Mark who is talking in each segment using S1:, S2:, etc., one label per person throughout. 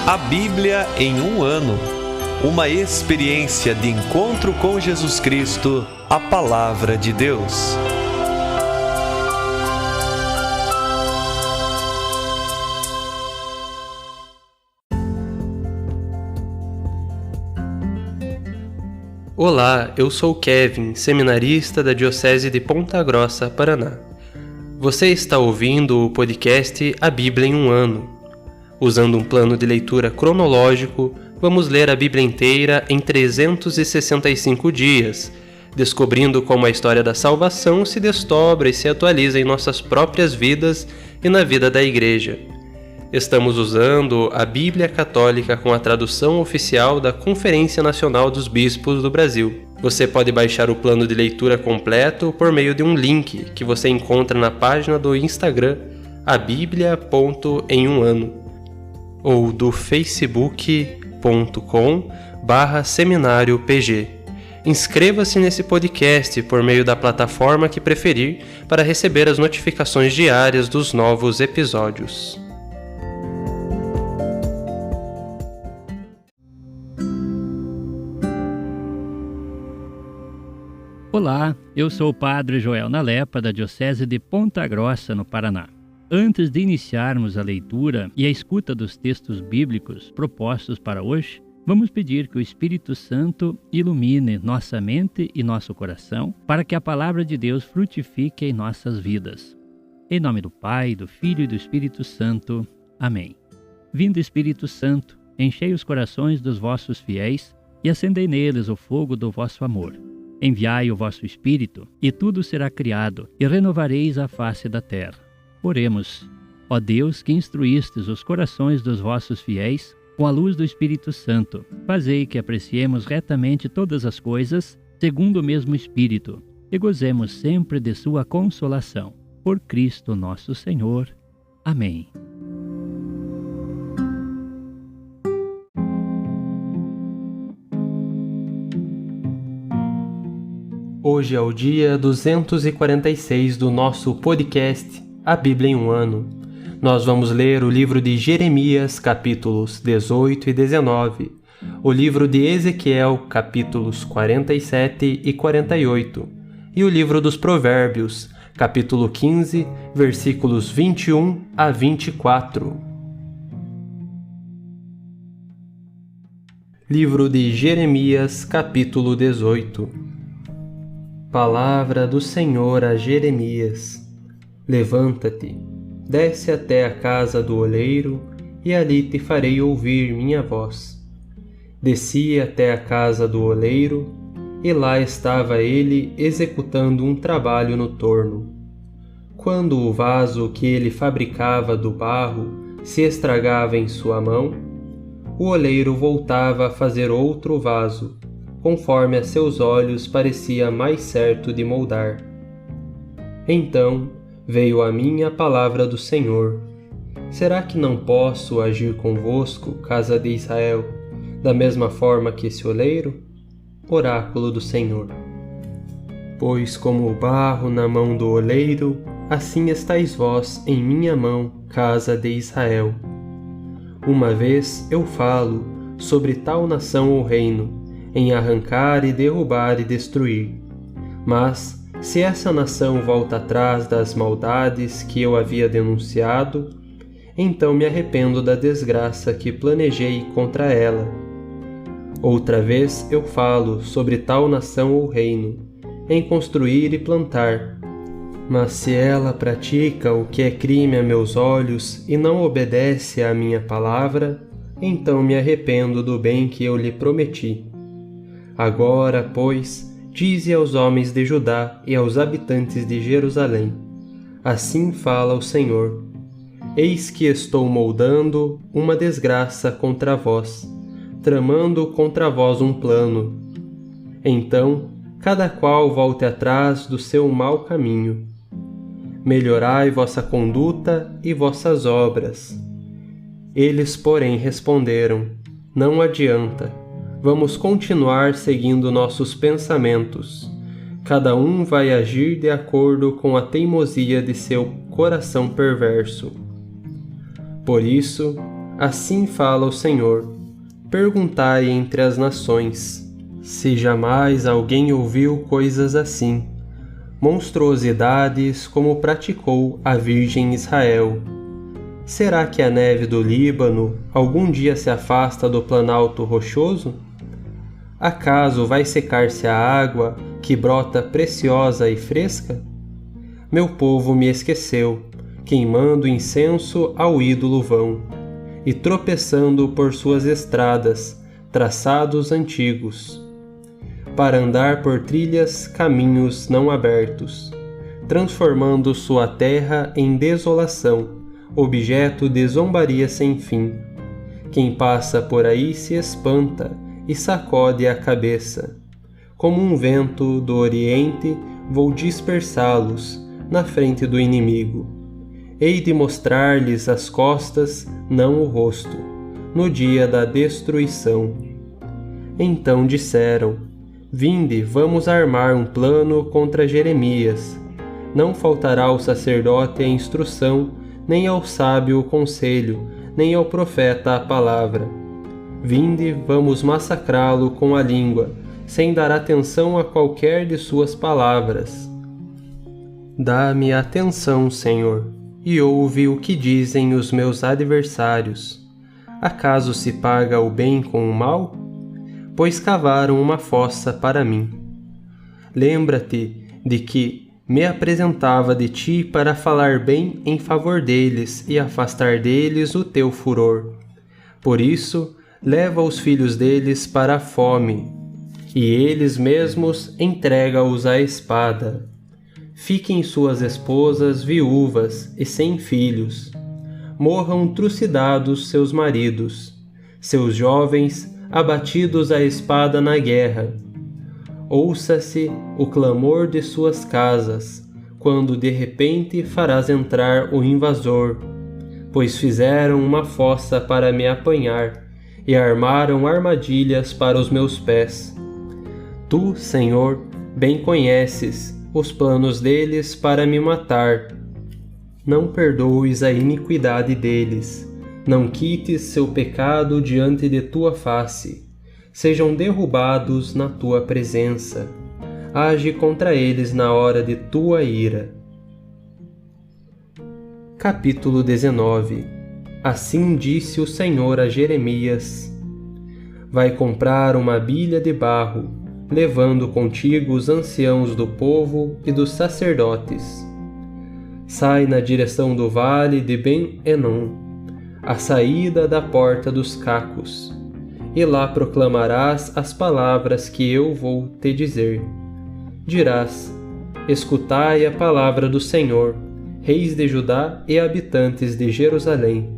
S1: A Bíblia em um ano. Uma experiência de encontro com Jesus Cristo, a Palavra de Deus.
S2: Olá, eu sou Kevin, seminarista da Diocese de Ponta Grossa, Paraná. Você está ouvindo o podcast A Bíblia em um ano. Usando um plano de leitura cronológico, vamos ler a Bíblia inteira em 365 dias, descobrindo como a história da salvação se desdobra e se atualiza em nossas próprias vidas e na vida da Igreja. Estamos usando a Bíblia Católica com a tradução oficial da Conferência Nacional dos Bispos do Brasil. Você pode baixar o plano de leitura completo por meio de um link que você encontra na página do Instagram abiblia.emumano ou do facebook.com/seminariopg. Inscreva-se nesse podcast por meio da plataforma que preferir para receber as notificações diárias dos novos episódios.
S3: Olá, eu sou o Padre Joel Nalepa, da Diocese de Ponta Grossa, no Paraná. Antes de iniciarmos a leitura e a escuta dos textos bíblicos propostos para hoje, vamos pedir que o Espírito Santo ilumine nossa mente e nosso coração para que a Palavra de Deus frutifique em nossas vidas. Em nome do Pai, do Filho e do Espírito Santo. Amém. Vindo Espírito Santo, enchei os corações dos vossos fiéis e acendei neles o fogo do vosso amor. Enviai o vosso Espírito, e tudo será criado, e renovareis a face da terra. Oremos. Ó Deus, que instruístes os corações dos vossos fiéis com a luz do Espírito Santo, fazei que apreciemos retamente todas as coisas, segundo o mesmo Espírito, e gozemos sempre de sua consolação. Por Cristo nosso Senhor. Amém.
S2: Hoje é o dia 246 do nosso podcast A Bíblia em um ano. Nós vamos ler o livro de Jeremias, capítulos 18 e 19, o livro de Ezequiel, capítulos 47 e 48, e o livro dos Provérbios, capítulo 15, versículos 21 a 24. Livro de Jeremias, capítulo 18. Palavra do Senhor a Jeremias. Levanta-te, desce até a casa do oleiro, e ali te farei ouvir minha voz. Desci até a casa do oleiro, e lá estava ele executando um trabalho no torno. Quando o vaso que ele fabricava do barro se estragava em sua mão, o oleiro voltava a fazer outro vaso, conforme a seus olhos parecia mais certo de moldar. Então veio a mim a palavra do Senhor: será que não posso agir convosco, casa de Israel, da mesma forma que esse oleiro? Oráculo do Senhor. Pois como o barro na mão do oleiro, assim estáis vós em minha mão, casa de Israel. Uma vez eu falo sobre tal nação ou reino, em arrancar e derrubar e destruir. Mas, se essa nação volta atrás das maldades que eu havia denunciado, então me arrependo da desgraça que planejei contra ela. Outra vez eu falo sobre tal nação ou reino, em construir e plantar. Mas se ela pratica o que é crime a meus olhos e não obedece à minha palavra, então me arrependo do bem que eu lhe prometi. Agora, pois, dize aos homens de Judá e aos habitantes de Jerusalém: assim fala o Senhor: eis que estou moldando uma desgraça contra vós, tramando contra vós um plano. Então, cada qual volte atrás do seu mau caminho. Melhorai vossa conduta e vossas obras. Eles, porém, responderam: não adianta. Vamos continuar seguindo nossos pensamentos. Cada um vai agir de acordo com a teimosia de seu coração perverso. Por isso, Assim fala o Senhor. Perguntai entre as nações, se jamais alguém ouviu coisas assim, monstruosidades como praticou a Virgem Israel. Será que a neve do Líbano algum dia se afasta do planalto rochoso? Acaso vai secar-se a água que brota preciosa e fresca? Meu povo me esqueceu, queimando incenso ao ídolo vão, e tropeçando por suas estradas, traçados antigos, para andar por trilhas, caminhos não abertos, transformando sua terra em desolação, objeto de zombaria sem fim. Quem passa por aí se espanta e sacode a cabeça. Como um vento do Oriente, vou dispersá-los na frente do inimigo. Hei de mostrar-lhes as costas, não o rosto, no dia da destruição. Então disseram: Vinde, vamos armar um plano contra Jeremias. Não faltará ao sacerdote a instrução, nem ao sábio o conselho, nem ao profeta a palavra. Vinde, vamos massacrá-lo com a língua, sem dar atenção a qualquer de suas palavras. Dá-me atenção, Senhor, e ouve o que dizem os meus adversários. Acaso se paga o bem com o mal? Pois cavaram uma fossa para mim. Lembra-te de que me apresentava de ti para falar bem em favor deles e afastar deles o teu furor. Por isso, leva os filhos deles para a fome, e eles mesmos entrega-os à espada. Fiquem suas esposas viúvas e sem filhos. Morram trucidados seus maridos, seus jovens abatidos à espada na guerra. Ouça-se o clamor de suas casas, quando de repente farás entrar o invasor, pois fizeram uma fossa para me apanhar e armaram armadilhas para os meus pés. Tu, Senhor, bem conheces os planos deles para me matar. Não perdoes a iniquidade deles, não quites seu pecado diante de tua face. Sejam derrubados na tua presença. Age contra eles na hora de tua ira. Capítulo 19. Assim disse o Senhor a Jeremias: Vai comprar uma bilha de barro, levando contigo os anciãos do povo e dos sacerdotes. Sai na direção do vale de Ben-Enom, à saída da porta dos cacos, e lá proclamarás as palavras que eu vou te dizer. Dirás: Escutai a palavra do Senhor, reis de Judá e habitantes de Jerusalém.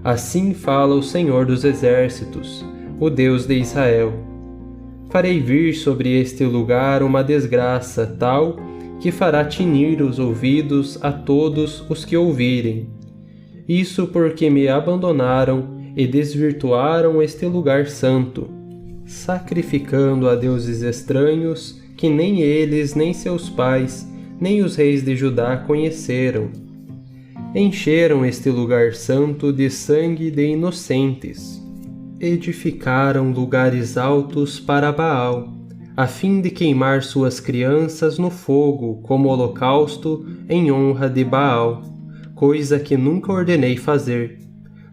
S2: Assim fala o Senhor dos exércitos, o Deus de Israel. Farei vir sobre este lugar uma desgraça tal que fará tinir os ouvidos a todos os que ouvirem. Isso porque me abandonaram e desvirtuaram este lugar santo, sacrificando a deuses estranhos que nem eles, nem seus pais, nem os reis de Judá conheceram. Encheram este lugar santo de sangue de inocentes. Edificaram lugares altos para Baal, a fim de queimar suas crianças no fogo como holocausto em honra de Baal, coisa que nunca ordenei fazer,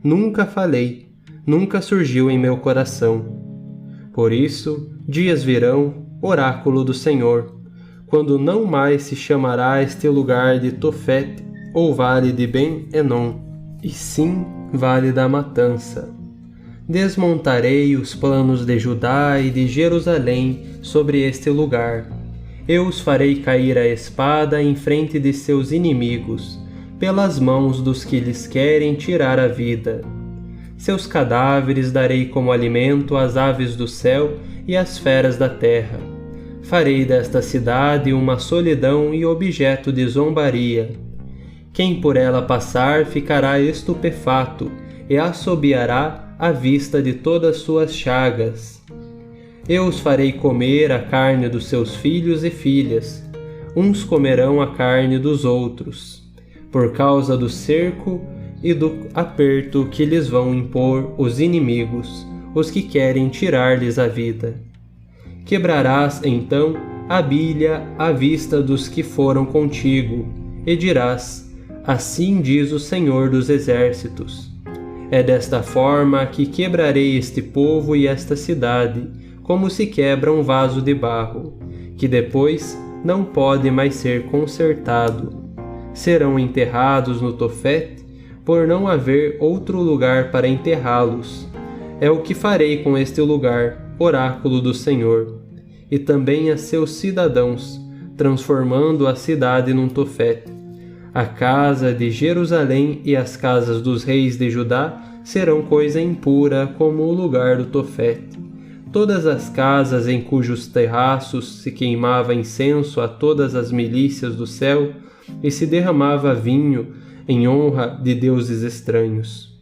S2: nunca falei, nunca surgiu em meu coração. Por isso, dias virão, oráculo do Senhor, quando não mais se chamará este lugar de Tofete ou vale de Ben-Enom, e sim vale da matança. Desmontarei os planos de Judá e de Jerusalém sobre este lugar. Eu os farei cair a espada em frente de seus inimigos, pelas mãos dos que lhes querem tirar a vida. Seus cadáveres darei como alimento às aves do céu e às feras da terra. Farei desta cidade uma solidão e objeto de zombaria. Quem por ela passar ficará estupefato e assobiará à vista de todas suas chagas. Eu os farei comer a carne dos seus filhos e filhas. Uns comerão a carne dos outros. Por causa do cerco e do aperto que lhes vão impor os inimigos, os que querem tirar-lhes a vida. Quebrarás, então, a bilha à vista dos que foram contigo, e dirás: assim diz o Senhor dos Exércitos. É desta forma que quebrarei este povo e esta cidade, como se quebra um vaso de barro, que depois não pode mais ser consertado. Serão enterrados no Tofete, por não haver outro lugar para enterrá-los. É o que farei com este lugar, oráculo do Senhor, e também a seus cidadãos, transformando a cidade num Tofete. A casa de Jerusalém e as casas dos reis de Judá serão coisa impura como o lugar do Tofete. Todas as casas em cujos terraços se queimava incenso a todas as milícias do céu e se derramava vinho em honra de deuses estranhos.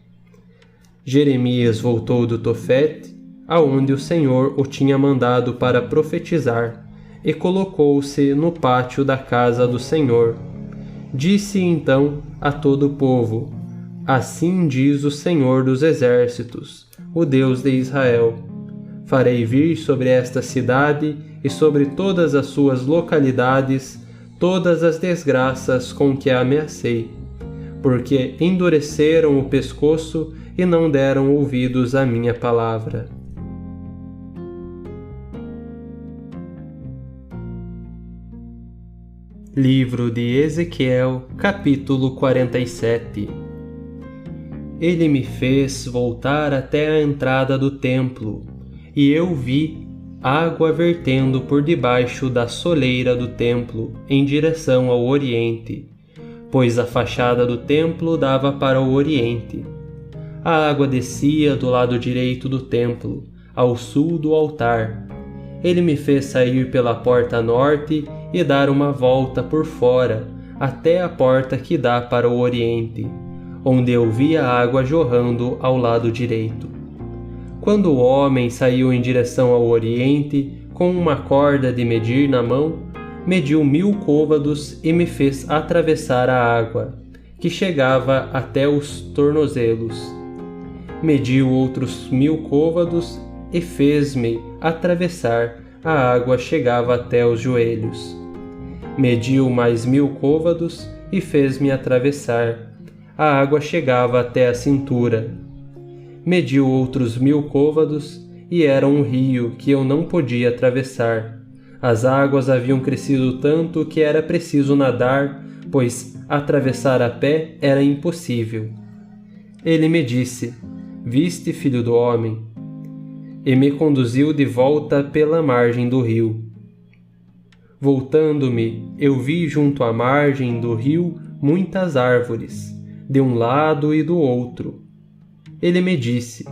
S2: Jeremias voltou do Tofete, aonde o Senhor o tinha mandado para profetizar, e colocou-se no pátio da casa do Senhor. Disse então a todo o povo: assim diz o Senhor dos Exércitos, o Deus de Israel: farei vir sobre esta cidade e sobre todas as suas localidades todas as desgraças com que a ameacei, porque endureceram o pescoço e não deram ouvidos à minha palavra. Livro de Ezequiel, capítulo 47. Ele me fez voltar até a entrada do templo, e eu vi água vertendo por debaixo da soleira do templo em direção ao oriente, pois a fachada do templo dava para o oriente. A água descia do lado direito do templo, ao sul do altar. Ele me fez sair pela porta norte e dar uma volta por fora, até a porta que dá para o oriente, onde eu vi a água jorrando ao lado direito. Quando o homem saiu em direção ao oriente, com uma corda de medir na mão, mediu 1000 côvados e me fez atravessar a água, que chegava até os tornozelos. Mediu outros 1000 côvados e fez-me atravessar, a água chegava até os joelhos. Mediu mais 1000 côvados e fez-me atravessar, a água chegava até a cintura. Mediu outros 1000 côvados e era um rio que eu não podia atravessar. As águas haviam crescido tanto que era preciso nadar, pois atravessar a pé era impossível. Ele me disse: viste, filho do homem? E me conduziu de volta pela margem do rio. Voltando-me, eu vi junto à margem do rio muitas árvores, de um lado e do outro. Ele me disse: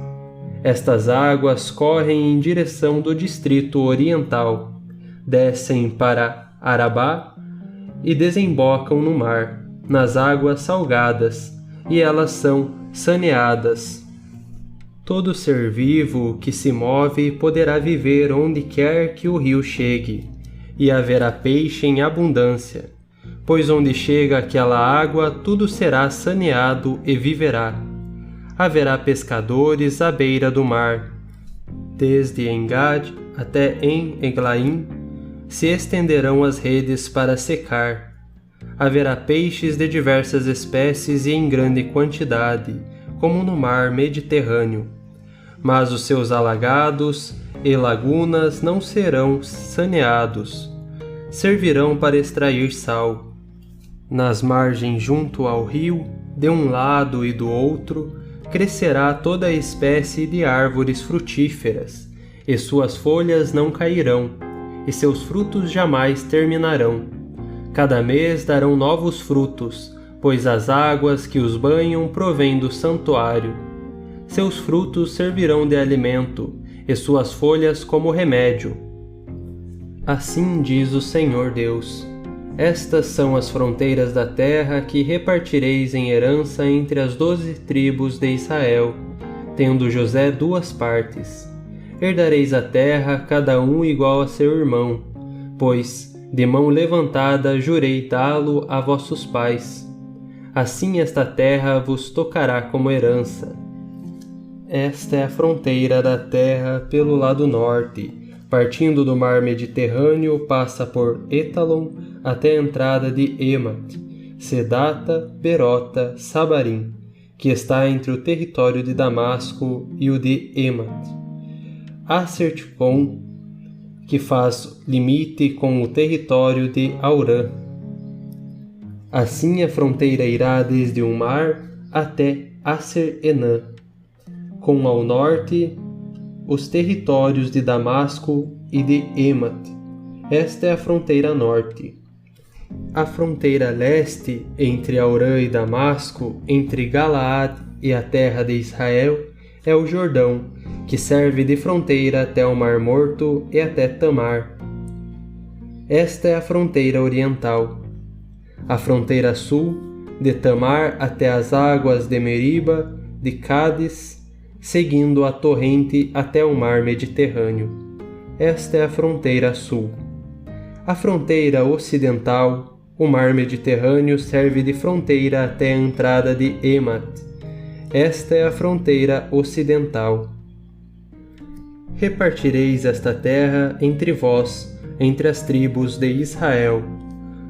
S2: estas águas correm em direção do distrito oriental, descem para Arabá e desembocam no mar, nas águas salgadas, e elas são saneadas. Todo ser vivo que se move poderá viver onde quer que o rio chegue, e haverá peixe em abundância, pois onde chega aquela água tudo será saneado e viverá. Haverá pescadores à beira do mar. Desde Engad até En-Eglaim se estenderão as redes para secar. Haverá peixes de diversas espécies e em grande quantidade, como no mar Mediterrâneo. Mas os seus alagados e lagunas não serão saneados. Servirão para extrair sal. Nas margens junto ao rio, de um lado e do outro, crescerá toda a espécie de árvores frutíferas, e suas folhas não cairão, e seus frutos jamais terminarão. Cada mês darão novos frutos, pois as águas que os banham provêm do santuário. Seus frutos servirão de alimento, e suas folhas como remédio. Assim diz o Senhor Deus: estas são as fronteiras da terra que repartireis em herança entre as 12 tribos de Israel, tendo José 2 partes. Herdareis a terra, cada um igual a seu irmão, pois, de mão levantada, jurei dá-lo a vossos pais. assim esta terra vos tocará como herança. Esta é a fronteira da terra pelo lado norte, partindo do mar Mediterrâneo, passa por Étalon até a entrada de Emat, Sedata, Berota, Sabarim, que está entre o território de Damasco e o de Emat. Aser-Ticom, que faz limite com o território de Aurã. Assim a fronteira irá desde o mar até Aser-Enã, com ao norte os territórios de Damasco e de Emat. Esta é a fronteira norte. A fronteira leste, entre Aurã e Damasco, entre Galaad e a terra de Israel, é o Jordão, que serve de fronteira até o Mar Morto e até Tamar. Esta é a fronteira oriental. A fronteira sul, de Tamar até as águas de Meriba, de Cádiz, seguindo a torrente até o mar Mediterrâneo. Esta é a fronteira sul. A fronteira ocidental, o mar Mediterrâneo, serve de fronteira até a entrada de Emat. Esta é a fronteira ocidental. Repartireis esta terra entre vós, entre as tribos de Israel.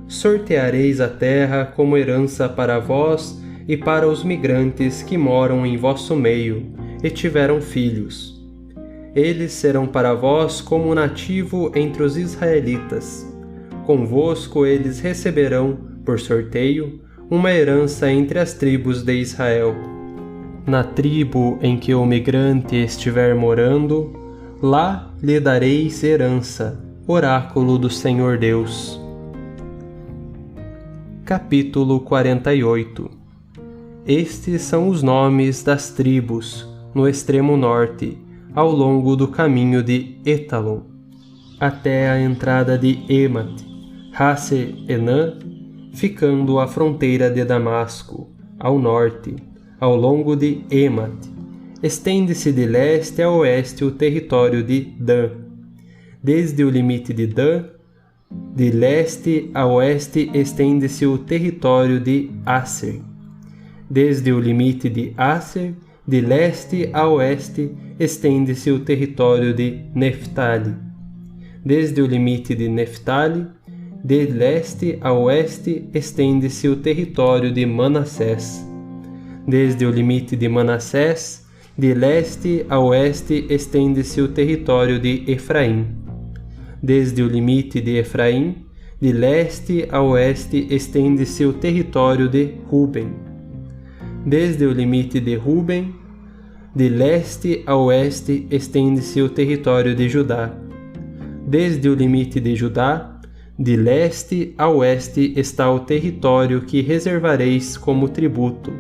S2: Sorteareis a terra como herança para vós e para os migrantes que moram em vosso meio e tiveram filhos. Eles serão para vós como nativo entre os israelitas. Convosco eles receberão, por sorteio, uma herança entre as tribos de Israel. Na tribo em que o migrante estiver morando, lá lhe dareis herança, oráculo do Senhor Deus. Capítulo 48. Estes são os nomes das tribos, no extremo norte, ao longo do caminho de Étalon, até a entrada de Emat, Haser-Enã, ficando à fronteira de Damasco, ao norte, ao longo de Emat. Estende-se de leste a oeste o território de Dan. Desde o limite de Dan, de leste a oeste estende-se o território de Aser. Desde o limite de Aser, de leste a oeste, estende-se o território de Neftali. Desde o limite de Neftali, de leste a oeste, estende-se o território de Manassés. Desde o limite de Manassés, de leste a oeste, estende-se o território de Efraim. Desde o limite de Efraim, de leste a oeste, estende-se o território de Ruben. Desde o limite de Ruben, de leste a oeste, estende-se o território de Judá. Desde o limite de Judá, de leste a oeste, está o território que reservareis como tributo.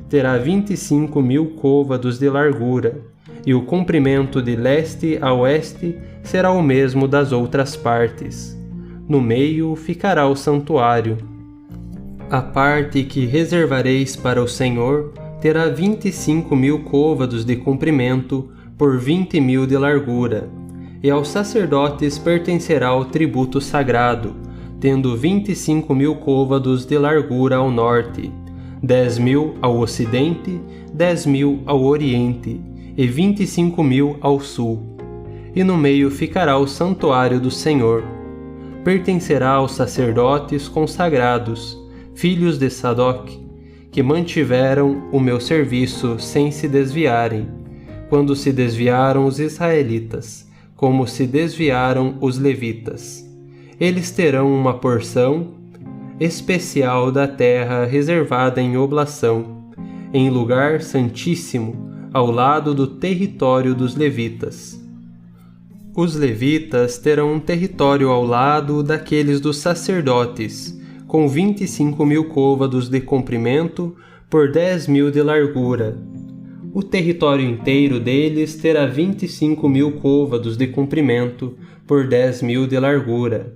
S2: Terá 25.000 côvados de largura, e o comprimento de leste a oeste será o mesmo das outras partes. No meio ficará o santuário. A parte que reservareis para o Senhor terá 25.000 côvados de comprimento por 20.000 de largura, e aos sacerdotes pertencerá o tributo sagrado, tendo 25.000 côvados de largura ao norte, 10.000 ao ocidente, 10.000 ao oriente, e 25.000 ao sul. E no meio ficará o santuário do Senhor. Pertencerá aos sacerdotes consagrados, filhos de Sadoc, que mantiveram o meu serviço sem se desviarem, quando se desviaram os israelitas, como se desviaram os levitas. Eles terão uma porção especial da terra reservada em oblação, em lugar santíssimo, ao lado do território dos levitas. Os levitas terão um território ao lado daqueles dos sacerdotes, com 25.000 côvados de comprimento por 10.000 de largura. O território inteiro deles terá 25.000 côvados de comprimento por 10.000 de largura.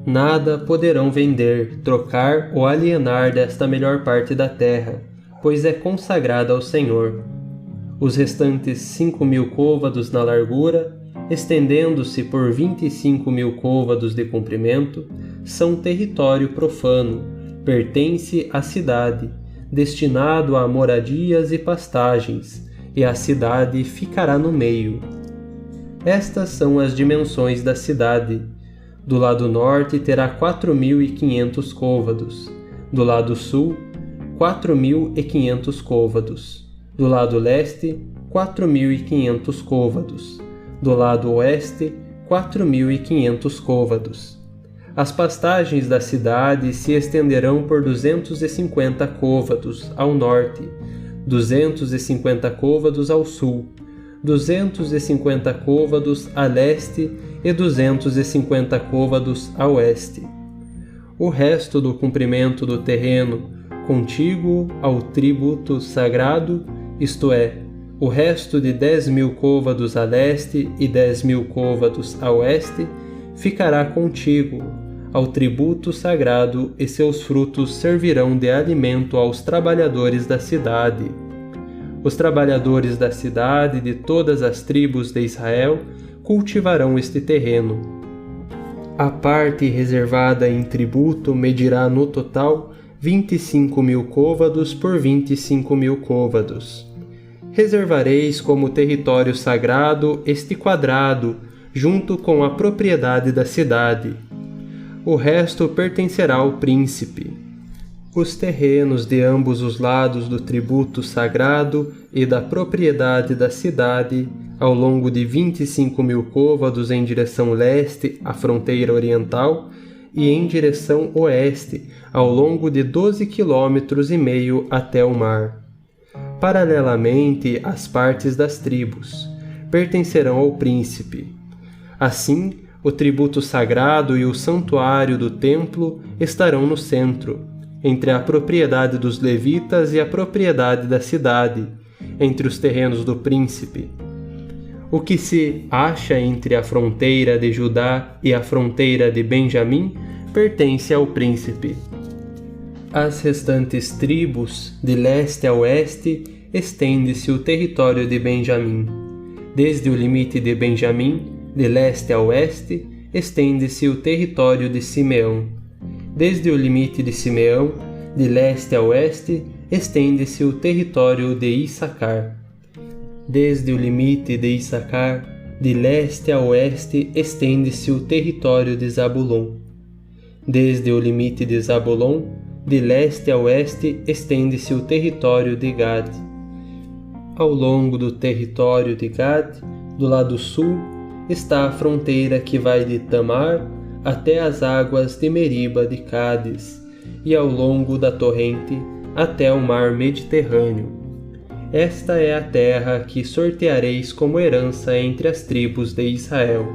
S2: Nada poderão vender, trocar ou alienar desta melhor parte da terra, pois é consagrada ao Senhor. Os restantes 5.000 côvados na largura, estendendo-se por 25.000 côvados de comprimento, são território profano, pertence à cidade, destinado a moradias e pastagens, e a cidade ficará no meio. Estas são as dimensões da cidade. Do lado norte terá 4.500 côvados, do lado sul, 4.500 côvados, do lado leste, 4.500 côvados, do lado oeste, 4.500 côvados. As pastagens da cidade se estenderão por 250 côvados ao norte, 250 côvados ao sul, 250 côvados a leste e 250 côvados a oeste. O resto do comprimento do terreno, contíguo ao tributo sagrado, isto é, o resto de 10.000 côvados a leste e 10.000 côvados a oeste, ficará contíguo ao tributo sagrado, e seus frutos servirão de alimento aos trabalhadores da cidade. Os trabalhadores da cidade de todas as tribos de Israel cultivarão este terreno. A parte reservada em tributo medirá no total 25.000 côvados por 25.000 côvados. Reservareis como território sagrado este quadrado, junto com a propriedade da cidade. O resto pertencerá ao príncipe. Os terrenos de ambos os lados do tributo sagrado e da propriedade da cidade, ao longo de 25.000 côvados em direção leste, à fronteira oriental, e em direção oeste, ao longo de 12,5 km até o mar. Paralelamente às partes das tribos, pertencerão ao príncipe. Assim, o tributo sagrado e o santuário do templo estarão no centro, entre a propriedade dos levitas e a propriedade da cidade, entre os terrenos do príncipe. O que se acha entre a fronteira de Judá e a fronteira de Benjamim pertence ao príncipe. As restantes tribos, de leste a oeste, estende-se o território de Benjamim. Desde o limite de Benjamim, de leste a oeste, estende-se o território de Simeão. Desde o limite de Simeão, de leste a oeste, estende-se o território de Issacar. Desde o limite de Issacar, de leste a oeste, estende-se o território de Zabulon. Desde o limite de Zabulon, de leste a oeste, estende-se o território de Gad. Ao longo do território de Gad, do lado sul, está a fronteira que vai de Tamar até as águas de Meriba de Cádiz, e ao longo da torrente até o mar Mediterrâneo. Esta é a terra que sorteareis como herança entre as tribos de Israel,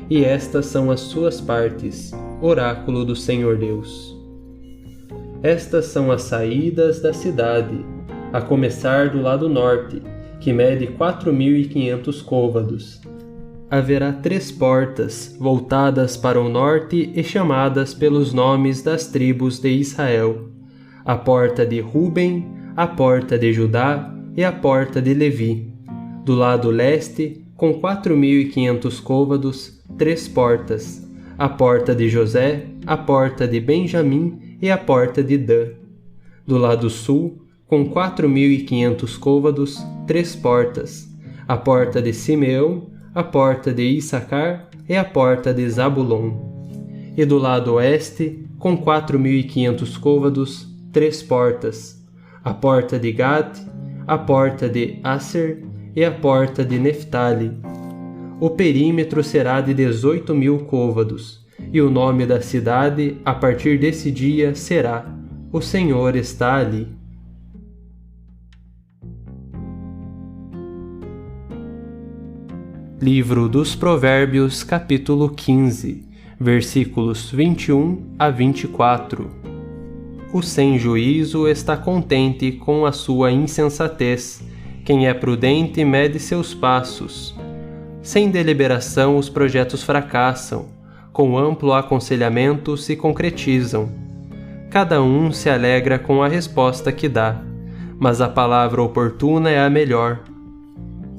S2: e estas são as suas partes, oráculo do Senhor Deus. Estas são as saídas da cidade, a começar do lado norte, que mede 4.500 côvados. Haverá 3 portas, voltadas para o norte e chamadas pelos nomes das tribos de Israel: a porta de Ruben, a porta de Judá e a porta de Levi. Do lado leste, com 4.500 côvados, 3 portas: a porta de José, a porta de Benjamim e a porta de Dan. Do lado sul, com 4.500 côvados, 3 portas: a porta de Simeão, a porta de Issacar e a porta de Zabulon. E do lado oeste, com 4.500 côvados, 3 portas: a porta de Gad, a porta de Aser e a porta de Neftali. O perímetro será de 18.000 côvados, e o nome da cidade, a partir desse dia, será: O Senhor está ali. Livro dos Provérbios, capítulo 15, versículos 21 a 24. O sem juízo está contente com a sua insensatez. Quem é prudente mede seus passos. Sem deliberação os projetos fracassam, com amplo aconselhamento se concretizam. Cada um se alegra com a resposta que dá, mas a palavra oportuna é a melhor.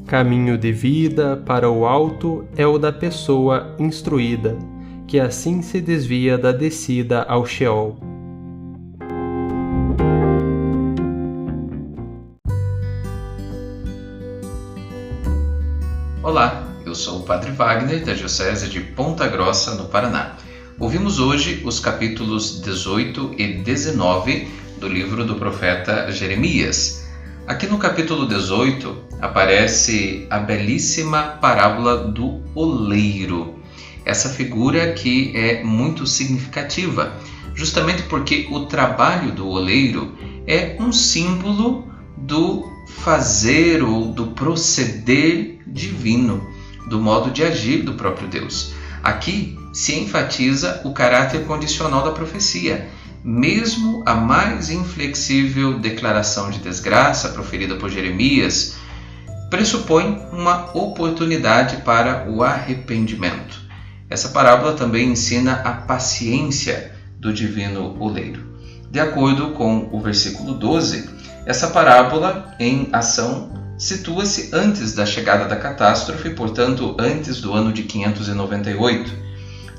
S2: Caminho de vida para o alto é o da pessoa instruída, que assim se desvia da descida ao Sheol.
S4: Olá, eu sou o Padre Wagner, da Diocese de Ponta Grossa, no Paraná. Ouvimos hoje os capítulos 18 e 19 do livro do profeta Jeremias. Aqui no capítulo 18 aparece a belíssima parábola do oleiro. Essa figura que é muito significativa, justamente porque o trabalho do oleiro é um símbolo do fazer ou do proceder divino, do modo de agir do próprio Deus. Aqui se enfatiza o caráter condicional da profecia. Mesmo a mais inflexível declaração de desgraça proferida por Jeremias pressupõe uma oportunidade para o arrependimento. Essa parábola também ensina a paciência do divino oleiro. De acordo com o versículo 12, essa parábola em ação situa-se antes da chegada da catástrofe, portanto, antes do ano de 598.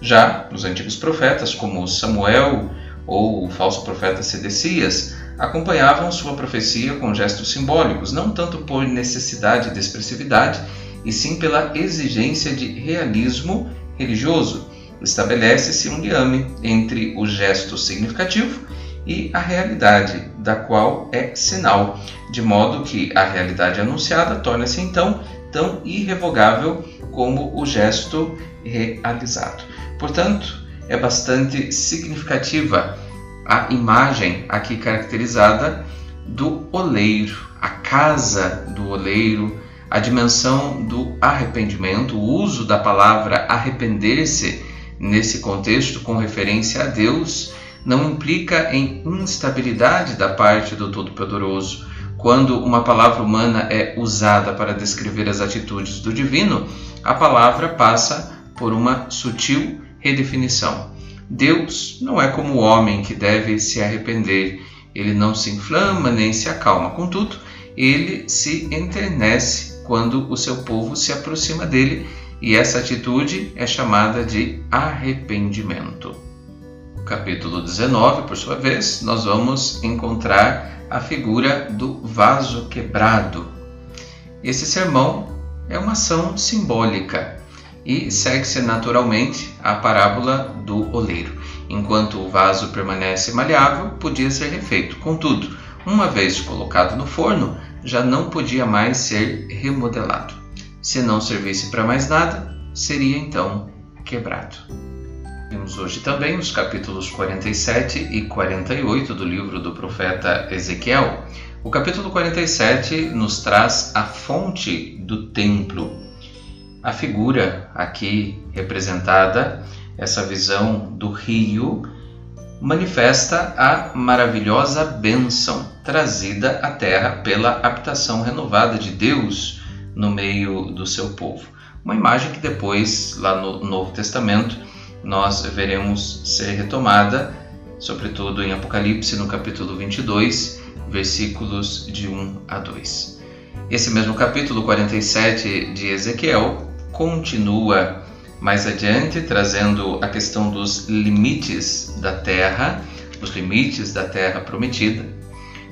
S4: Já os antigos profetas, como Samuel ou o falso profeta Sedecias, acompanhavam sua profecia com gestos simbólicos, não tanto por necessidade de expressividade, e sim pela exigência de realismo religioso. Estabelece-se um liame entre o gesto significativo e a realidade, da qual é sinal, de modo que a realidade anunciada torna-se então tão irrevogável como o gesto realizado. Portanto, é bastante significativa a imagem aqui caracterizada do oleiro, a casa do oleiro, a dimensão do arrependimento, o uso da palavra arrepender-se nesse contexto com referência a Deus não implica em instabilidade da parte do Todo-Poderoso. Quando uma palavra humana é usada para descrever as atitudes do divino, a palavra passa por uma sutil redefinição. Deus não é como o homem que deve se arrepender. Ele não se inflama nem se acalma. Contudo, ele se enternece quando o seu povo se aproxima dele, e essa atitude é chamada de arrependimento. No capítulo 19, por sua vez, nós vamos encontrar a figura do vaso quebrado. Esse sermão é uma ação simbólica e segue-se naturalmente à parábola do oleiro. Enquanto o vaso permanece maleável, podia ser refeito. Contudo, uma vez colocado no forno, já não podia mais ser remodelado. Se não servisse para mais nada, seria então quebrado. Vimos hoje também os capítulos 47 e 48 do livro do profeta Ezequiel. O capítulo 47 nos traz a fonte do templo. A figura aqui representada, essa visão do rio, manifesta a maravilhosa bênção trazida à terra pela habitação renovada de Deus no meio do seu povo. Uma imagem que depois, lá no Novo Testamento, nós veremos ser retomada, sobretudo em Apocalipse, no capítulo 22, versículos de 1 a 2. Esse mesmo capítulo 47 de Ezequiel continua mais adiante, trazendo a questão dos limites da terra, os limites da terra prometida,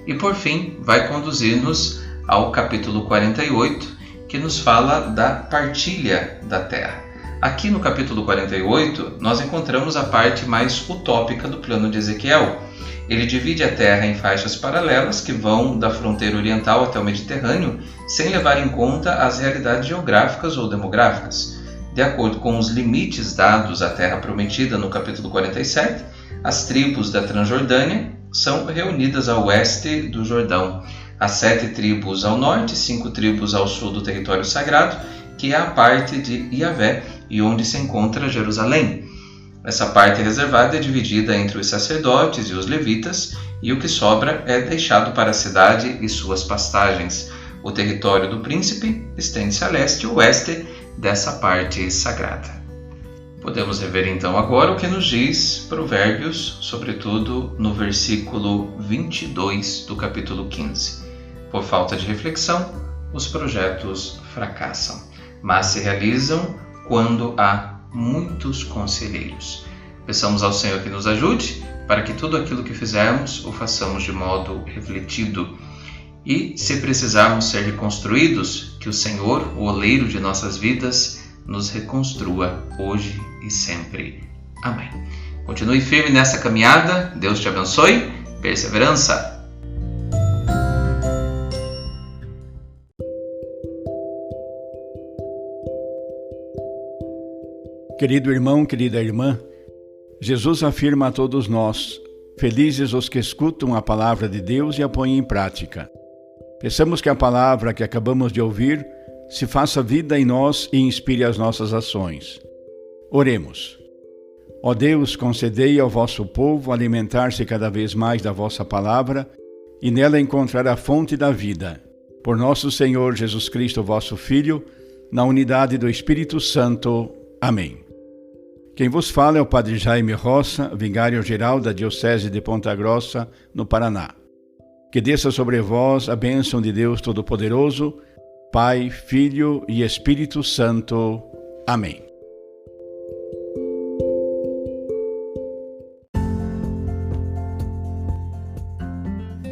S4: e por fim vai conduzir-nos ao capítulo 48, que nos fala da partilha da terra. Aqui no capítulo 48, nós encontramos a parte mais utópica do plano de Ezequiel. Ele divide a terra em faixas paralelas que vão da fronteira oriental até o Mediterrâneo, sem levar em conta as realidades geográficas ou demográficas. De acordo com os limites dados à terra prometida no capítulo 47, as tribos da Transjordânia são reunidas a oeste do Jordão. As 7 tribos ao norte, 5 tribos ao sul do território sagrado, que é a parte de Iavé e onde se encontra Jerusalém. Essa parte reservada é dividida entre os sacerdotes e os levitas, e o que sobra é deixado para a cidade e suas pastagens. O território do príncipe estende-se a leste e oeste dessa parte sagrada. Podemos rever então agora o que nos diz Provérbios, sobretudo no versículo 22 do capítulo 15. Por falta de reflexão, os projetos fracassam, mas se realizam quando há muitos conselheiros. Peçamos ao Senhor que nos ajude para que tudo aquilo que fizermos o façamos de modo refletido E, se precisarmos ser reconstruídos, que o Senhor, o oleiro de nossas vidas, nos reconstrua hoje e sempre. Amém. Continue firme nessa caminhada. Deus te abençoe. Perseverança.
S5: Querido irmão, querida irmã, Jesus afirma a todos nós: felizes os que escutam a palavra de Deus e a põem em prática. Peçamos que a palavra que acabamos de ouvir se faça vida em nós e inspire as nossas ações. Oremos. Ó Deus, concedei ao vosso povo alimentar-se cada vez mais da vossa palavra e nela encontrar a fonte da vida. Por nosso Senhor Jesus Cristo, vosso Filho, na unidade do Espírito Santo. Amém. Quem vos fala é o Padre Jaime Roça, vigário-geral da Diocese de Ponta Grossa, no Paraná. Que desça sobre vós a bênção de Deus Todo-Poderoso, Pai, Filho e Espírito Santo. Amém.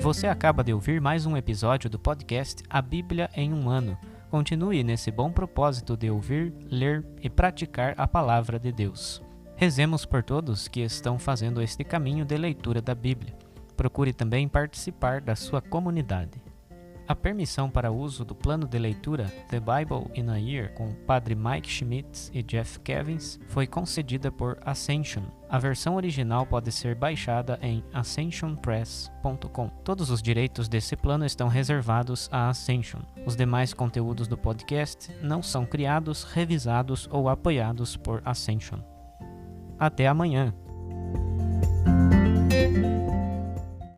S6: Você acaba de ouvir mais um episódio do podcast A Bíblia em um Ano. Continue nesse bom propósito de ouvir, ler e praticar a Palavra de Deus. Rezemos por todos que estão fazendo este caminho de leitura da Bíblia. Procure também participar da sua comunidade. A permissão para uso do plano de leitura The Bible in a Year com o Padre Mike Schmitz e Jeff Kevins foi concedida por Ascension. A versão original pode ser baixada em ascensionpress.com. Todos os direitos desse plano estão reservados à Ascension. Os demais conteúdos do podcast não são criados, revisados ou apoiados por Ascension. Até amanhã!